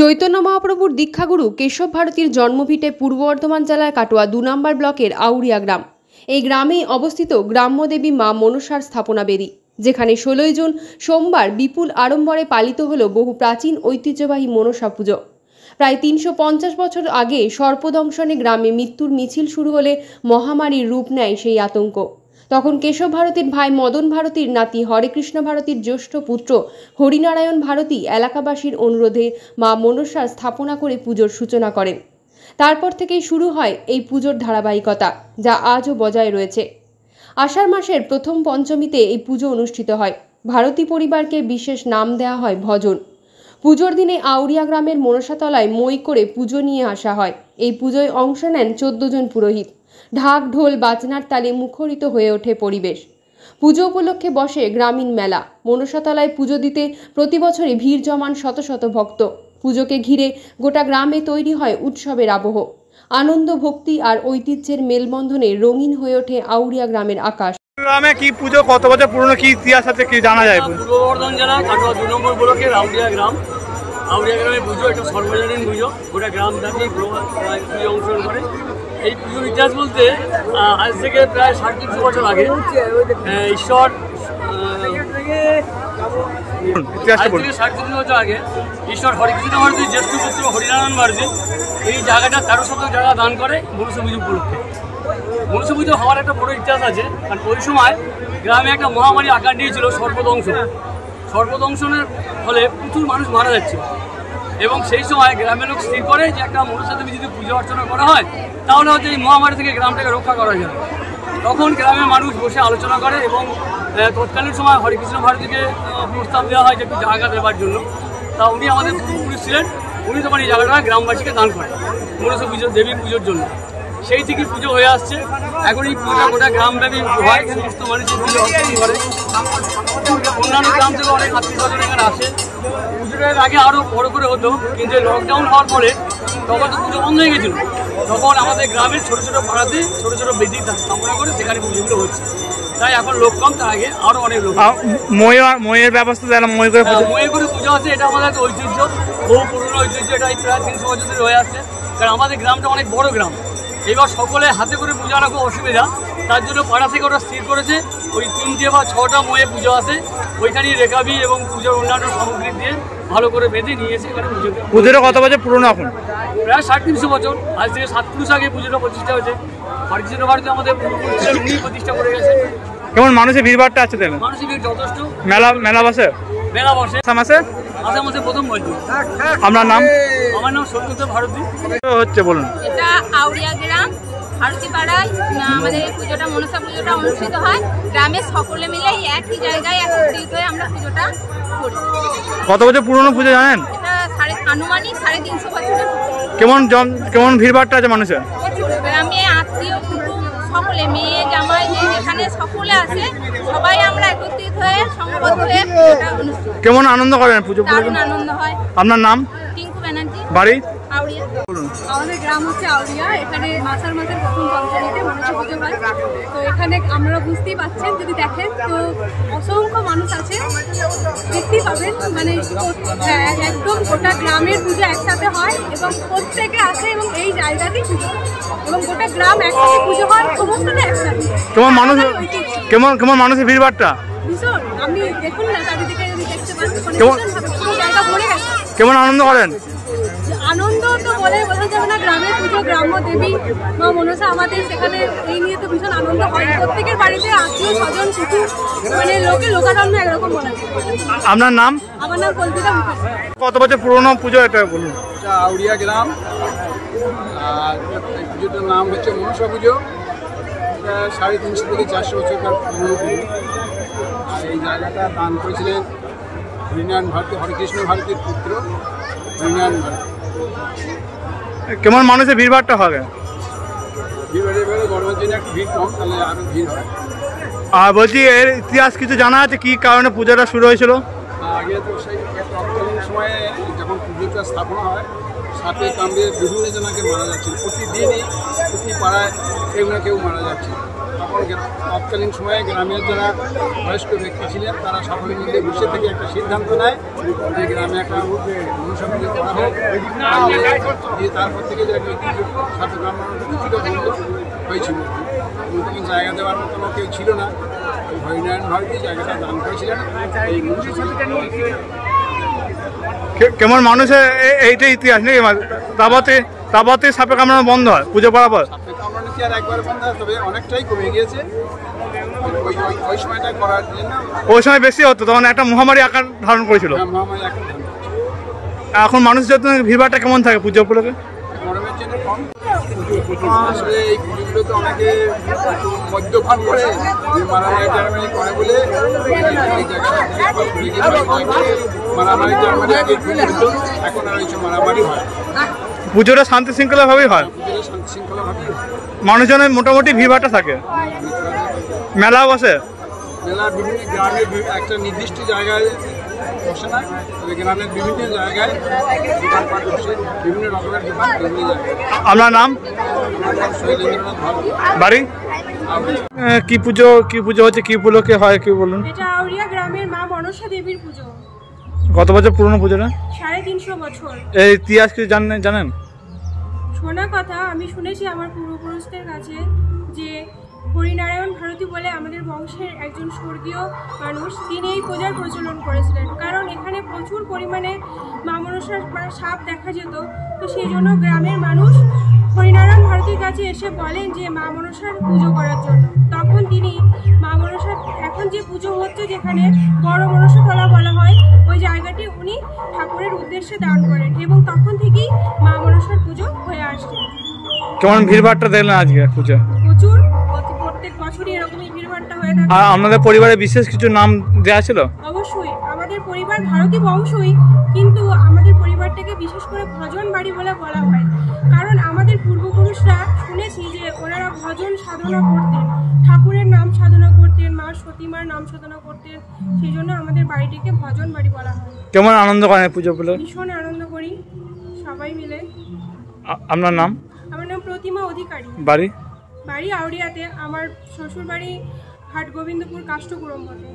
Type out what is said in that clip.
চৈতন্য মহাপ্রভুর দীক্ষাগুরু কেশব ভারতীর জন্মভিটে পূর্ব বর্ধমান জেলার কাটোয়া ২ নম্বর ব্লকের আউরিয়া গ্রাম। এই গ্রামেই অবস্থিত গ্রাম্যদেবী মা মনসার স্থাপনা বেদী, যেখানে ১৬ই জুন সোমবার বিপুল আড়ম্বরে পালিত হল বহু প্রাচীন ঐতিহ্যবাহী মনসা পুজো। প্রায় ৩৫০ বছর আগে সর্পদংশনে গ্রামে মৃত্যুর মিছিল শুরু হলে মহামারীর রূপ নেয় সেই আতঙ্ক। তখন কেশব ভারতীর ভাই মদন ভারতীর নাতি হরেকৃষ্ণ ভারতীর জ্যেষ্ঠ পুত্র হরিনারায়ণ ভারতী এলাকাবাসীর অনুরোধে মা মনসার স্থাপনা করে পুজোর সূচনা করেন। তারপর থেকেই শুরু হয় এই পুজোর ধারাবাহিকতা, যা আজও বজায় রয়েছে। আষাঢ় মাসের প্রথম পঞ্চমীতে এই পুজো অনুষ্ঠিত হয়। ভারতী পরিবারকে বিশেষ নাম দেওয়া হয় ভজন। পুজোর দিনে আউরিয়া গ্রামের মনসাতলায় মই করে পুজো নিয়ে আসা হয়। এই পুজোয় অংশ নেন ১৪ জন পুরোহিত। ঢাক ঢোল বাজনার তালে মুখরিত হয়ে ওঠে পরিবেশ। পুজো উপলক্ষে বসে গ্রামীণ মেলা। মনসাতলায় পুজো দিতে প্রতি বছরই ভিড় জমান শত শত ভক্ত। পুজোকে ঘিরে গোটা গ্রামে তৈরি হয় উৎসবের আবহ। আনন্দ, ভক্তি আর ঐতিহ্যের মেলবন্ধনে রঙিন হয়ে ওঠে আউরিয়া গ্রামের আকাশ। গ্রামে কি পুজো কত বছর পুরনো, কি ইতিহাস আছে, কি জানা যায়? পূর্ব বর্ধমান জেলা কাটোয়া ২ নম্বর ব্লকের আউরিয়া গ্রাম। আউরিয়া গ্রামের পুজো একটা সর্বজনীন পুজো, গোটা গ্রাম থাকি পুজো অংশগ্রহণ করে। এই পুজোর ইতিহাস বলতে আজ থেকে প্রায় ৩৫০ বছর আগে ঈশ্বর ঈশ্বর হরেকৃষ্ণ ভারতীর জ্যেষ্ঠ পুত্র হরিনারায়ণ ভারতী এই জায়গাটা ১৩ শতক জায়গা দান করে মনসা পুজো উপলক্ষে। মনসা পুজো হওয়ার একটা বড় ইতিহাস আছে, কারণ ওই সময় গ্রামে একটা মহামারী আকার নিয়েছিল সর্পদংশন। সর্পদংশনের ফলে প্রচুর মানুষ মারা যাচ্ছে এবং সেই সময় গ্রামের লোক স্থির করে যে একটা মনসা দেবী যদি পুজো অর্চনা করা হয় তাহলে হয়তো এই মহামারী থেকে গ্রামটাকে রক্ষা করা যায়। তখন গ্রামের মানুষ বসে আলোচনা করে এবং তৎকালীন সময় হরেকৃষ্ণ ভারতীকে প্রস্তাব দেওয়া হয় যে একটু জায়গা দেওয়ার জন্য। তা উনি আমাদের পূর্বপুরুষ ছিলেন, উনি তখন এই জায়গাটা গ্রামবাসীকে দান করেন মনসা পুজো দেবী পুজোর জন্য। সেই থেকে পুজো হয়ে আসছে। এখন এই পুজোটা গোটা গ্রামব্যাপী হয়, সমস্ত মানুষের পুজো অর্চনা করে। অন্যান্য গ্রাম থেকে অনেক আত্মীয়স্বজন এখানে আসে। পুজোটার আগে আরও বড় করে হতো, কিন্তু লকডাউন হওয়ার পরে তখন তো পুজো বন্ধ হয়ে গেছিল। তখন আমাদের গ্রামের ছোটো ছোটো পাড়াতে ছোটো ছোটো বেদি স্থাপনা করে সেখানে পুজোগুলো হচ্ছে। তাই এখন লোক কম, তার আগে আরও অনেক লোক। ময়ের ব্যবস্থা মই করে পুজো আছে, এটা আমাদের একটা ঐতিহ্য, বহু পুরনো ঐতিহ্য। এটা প্রায় ৩০০ বছর ধরে হয়ে আসছে, কারণ আমাদের গ্রামটা অনেক বড় গ্রাম। এবার সকলে হাতে করে পুজো আনা খুব অসুবিধা, তার জন্য পাড়া থেকে ওরা স্থির করেছে ওই ৩টে বা ৬টা ময়ে পুজো আছে, ওইখানেই রেখাবি এবং পুজোর অন্যান্য সামগ্রী দিয়ে ভালো করে বেঁধে নিয়ে এসে এখানে পুজোটা কত বছর পুরনো? এখন প্রায় ৩৫০ বছর। আজ থেকে ৭ পুরুষ আগে পুজোটা প্রতিষ্ঠা হয়েছে। হরেকৃষ্ণ ভারতী আমাদের উনি প্রতিষ্ঠা করে গেছে। কেমন মানুষের ভিড়ভাড়টা আছে? মানুষের ভিড় যথেষ্ট। মেলা বসে মাসে প্রথম বলছি। আপনার নাম? আমার নাম সত্যজিৎ ভারতী। হচ্ছে বলুন। এটা আউরিয়া গ্রাম ভারতী পাড়ায় আমাদের এই পুজোটা মনসা পুজোটা অনুষ্ঠিত হয়। গ্রামের সকলে মিলে একই জায়গায় একত্রিত হয়ে আমরা পুজোটা করি। কত বছর পুরনো পুজো জানেন? এটা আনুমানিক ৩৫০ বছরের। কেমন ভিড়ভাড়টা আছে মানুষের? গ্রামে আত্মীয় কুটুম সকলে, মেয়ে জামাই এখানে সকলে আছে, সবাই আমরা একত্রিত হয়ে সংবদ্ধ হয়ে পুজোটা অনুষ্ঠিত। কেমন আনন্দ করেন পুজো? দারুণ আনন্দ হয়। আপনার নাম? টিঙ্কু ব্যানার্জি। বাড়ি? আউরিয়া। আমাদের গ্রাম হচ্ছে আউরিয়া। এখানে আষাঢ় মাসের প্রথম পঞ্চমীতে মনসা পুজো হয়। তো এখানে আপনারা বুঝতেই পাচ্ছেন, যদি দেখেন তো অসংখ্য মানুষ আছে, দেখতেই পাবেন। মানে একদম গোটা গ্রামের পুজো একসাথে হয় এবং প্রত্যেকে আসে এবং এই জায়গাতেই পুজো এবং গোটা গ্রাম একসাথে পুজো হয়, সমস্তটা একসাথে। কেমন মানুষের ভিড়ভাড়টা? ভীষণ। আপনি দেখুন না, চারিদিকে যদি দেখতে পাচ্ছেন পুরো জায়গা ভরে গেছে। কেমন আনন্দ করেন? আনন্দ তো বলে বোঝা যাবে না। গ্রামের পুজো, গ্রাম্য দেবী মা মনসা আমাদের, সেখানে এই নিয়ে তো ভীষণ আনন্দ হয়। প্রত্যেকের বাড়িতে আত্মীয় স্বজন কুটুম, মানে লোকারণ্য একরকম বলা যায়। আপনার নাম? আমার নাম কল্পিতা মুখার্জি। কত বছর পুরনো পুজো এটা বলুন? এটা আউরিয়া গ্রাম, আর এই পুজোটার নাম হচ্ছে মনসা পুজো। এটা ৩৫০ থেকে ৪০০ বছরকার পুরনো পুজো। আর এই জায়গাটা দান করেছিলেন হরিনারায়ণ ভারতী, হরেকৃষ্ণ ভারতীর পুত্র হরিনারায়ণ ভারতী। কেমন মানুষের ভিড়ভাড়টা হবে? ভিড় গরমের জন্য একটু ভিড় কম, তাহলে আরও ভিড় হয়। আর বলছি, এর ইতিহাস কিছু জানা আছে, কি কারণে পুজোটা শুরু হয়েছিল? আগে তো সেই তৎকালীন সময়ে যখন পুজোটা স্থাপনা হয়, সাপে কামড়ে বিভিন্ন জনকে মারা যাচ্ছিল। প্রতিদিনই প্রতি পাড়ায় কেউ না কেউ মারা যাচ্ছিল। তখন তখন তৎকালীন সময়ে গ্রামের যারা বয়স্ক ব্যক্তি ছিলেন তারা সকলে মিলে বসে থেকে একটা সিদ্ধান্ত নেয় যে গ্রামে একটা মনসা পুজো করা হোক। দিয়ে তারপর থেকে যে সাথে গ্রামের কিছুটা বন্ধ হয়েছিল, তখন জায়গা দেওয়ার মতো কেউ ছিল না। হরিনারায়ণ ভারতী জায়গাটা দান করেছিলেন এই মনসা পুজো। কেমন মানুষের এইটাই ইতিহাস নাকি? তাবাতে সাপে কামড়ানো বন্ধ হয় পুজো করার পর? সাপে কামড়ানো কি আর একবার বন্ধ হয়? তবে অনেকটাই কমে গিয়েছে ওই সময়টা করার জন্য। ওই সময় বেশি হতো, তখন একটা মহামারী আকার ধারণ করেছিল। মহামারী আকার ধারণ করেছিল। এখন মানুষ যত ভিড়ভাড়টা কেমন থাকে পুজো উপলক্ষে? গরমের জন্য কম। আসলে এই পুজোগুলোতে অনেকে একটু মদ্যপান করে মারামারি টারামারি করে বলে এই জায়গাটা মারামারি টারামারি আগে হতো, এখন আর কিছু মারামারি হয়। পুজোটা শান্তি শৃঙ্খলাভাবেই হয়, পুজোটা শান্তি শৃঙ্খলাভাবে মানুষজনের মোটামুটি ভিড়ভাড়টা থাকে। মেলা বসে? মেলা বিভিন্ন গ্রামের একটা নির্দিষ্ট জায়গায় বসে না, তবে গ্রামের বিভিন্ন জায়গায় দোকানপাট বসে, বিভিন্ন রকমের দোকান বিভিন্ন জায়গায়। আপনার নাম? শৈলেন্দ্রনাথ ভালো। বাড়ি? কি পুজো হচ্ছে, কি উপলক্ষে হয় কি বলুন? এটা আউরিয়া গ্রামের মা মনসা দেবীর পুজো। কত বছর পুরনো পুজোটা? 350 বছর। এই ইতিহাস কিছু জানেন? শোনা কথা, আমি শুনেছি আমার পূর্বপুরুষদের কাছে যে হরিনারায়ণ ভারতী বলে আমাদের বংশের একজন স্বর্গীয় মানুষ, তিনি এই পূজার প্রচলন করেছিলেন। কারণ এখানে প্রচুর পরিমাণে মা মনসার সাপ দেখা যেত, তো সেই জন্য গ্রামের মানুষ হরিনারায়ণ ভারতীর কাছে এসে বলেন যে মা মনসার পুজো করার জন্য। তখন তিনি মা মনসার এখন যে পুজো হচ্ছে যেখানে বড় মনসাতলা বলা হয়, ওই জায়গাটি উনি ঠাকুরের উদ্দেশ্যে দান করেন এবং তখন থেকেই মা মনসার পুজো হয়ে আসছে। কেমন ভিড়ভাড়টা দেখলেন আজকে পুজো? প্রচুর, প্রত্যেক বছরই এরকমই ভিড়ভাড়টা হয়ে থাকে। আর আপনাদের পরিবারে বিশেষ কিছু নাম দেওয়া ছিল? অবশ্যই, আমাদের পরিবার ভারতী বংশই, কিন্তু আমাদের পরিবারটাকে বিশেষ করে ভজন বাড়ি বলে বলা হয়। কারণ আমাদের পূর্বপুরুষরা শুনেছি যে ওনারা ভজন সাধনা করতেন, ঠাকুরের নাম সাধনা করতেন, মা সতীমার নাম সাধনা করতেন, সেই জন্য আমাদের বাড়িটিকে ভজন বাড়ি বলা হয়। কেমন আনন্দ করেন পুজো উপলক্ষে? ভীষণ আনন্দ করি সবাই মিলে। আপনার নাম? আমার নাম প্রতিমা অধিকারী। বাড়ি? বাড়ি আউরিয়াতে। আমার শ্বশুর বাড়ি হাট গোবিন্দপুর কাষ্টকুরম বলে।